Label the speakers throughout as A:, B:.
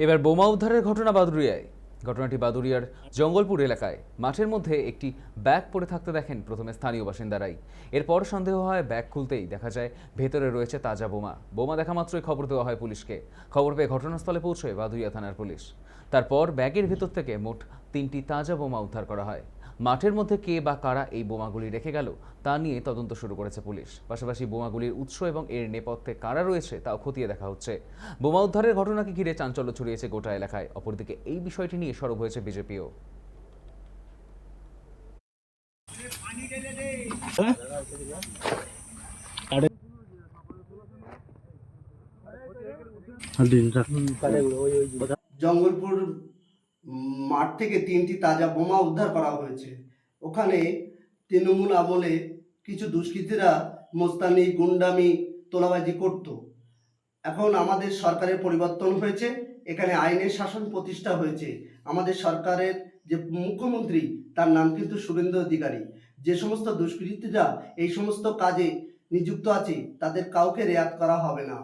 A: এবার বোমা উদ্ধারের ঘটনা বাদুড়িয়ায়। ঘটনাটি বাদুড়িয়ার জঙ্গলপুর এলাকায় মাঠের মধ্যে একটি ব্যাগ পড়ে থাকতে দেখেন প্রথমে স্থানীয় বাসিন্দারাই। এরপর সন্দেহ হয় ব্যাগ খুলতেই দেখা যায় ভেতরে রয়েছে তাজা বোমা। বোমা দেখা মাত্রই খবর দেওয়া হয় পুলিশকে। খবর পেয়ে ঘটনাস্থলে পৌঁছয় বাদুড়িয়া থানার পুলিশ। তারপর ব্যাগের ভেতর থেকে মোট 3টি তাজা বোমা উদ্ধার করা হয়। মাঠের মধ্যে কে বা কারা এই বোমাগুলি রেখে গেল তা নিয়ে তদন্ত শুরু করেছে পুলিশ। পাশাপাশি বোমাগুলির উৎস এবং এর নেপথ্যে কারা রয়েছে তাও খতিয়ে দেখা হচ্ছে। বোমা উদ্ধারের ঘটনাকে ঘিরে চাঞ্চল্য ছড়িয়েছে গোটা এলাকায়। অপরদিকে এই বিষয়টি নিয়ে সরব হয়েছে বিজেপিও।
B: জঙ্গলপুর মাঠ থেকে 3টি তাজা বোমা উদ্ধার করা হয়েছে। ওখানে তৃণমূল আমলে কিছু দুষ্কৃতীরা মোস্তানি গুন্ডামি তোলাবাজি করত। এখন আমাদের সরকারের পরিবর্তন হয়েছে, এখানে আইনের শাসন প্রতিষ্ঠা হয়েছে। আমাদের সরকারের যে মুখ্যমন্ত্রী তার নাম কিন্তু শুভেন্দু অধিকারী। যে সমস্ত দুষ্কৃতীরা এই সমস্ত কাজে নিযুক্ত আছে তাদের কাউকে রেয়াত করা হবে না।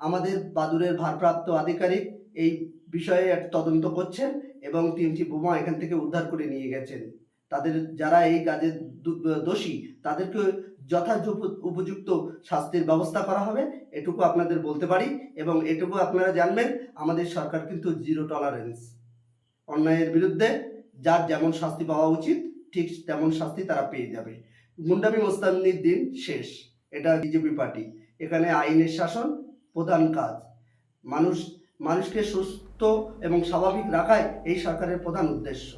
B: আমাদের বাদুড়ের ভারপ্রাপ্ত আধিকারিক এই বিষয়ে একটা তদন্ত করছেন এবং 3টি বোমা এখান থেকে উদ্ধার করে নিয়ে গেছেন। তাদের যারা এই কাজে দোষী তাদেরকে যথাযথ উপযুক্ত শাস্তির ব্যবস্থা করা হবে, এটুকু আপনাদের বলতে পারি। এবং এটুকু আপনারা জানবেন, আমাদের সরকার কিন্তু জিরো টলারেন্স। অন্যায়ের বিরুদ্ধে যার যেমন শাস্তি পাওয়া উচিত ঠিক তেমন শাস্তি তারা পেয়ে যাবে। গুন্ডামি মোস্তানির দিন শেষ। এটা বিজেপি পার্টি। এখানে আইনের শাসন প্রধান কাজ। মানুষকে সুস্থ এবং স্বাভাবিক রাখাই এই সরকারের প্রধান উদ্দেশ্য।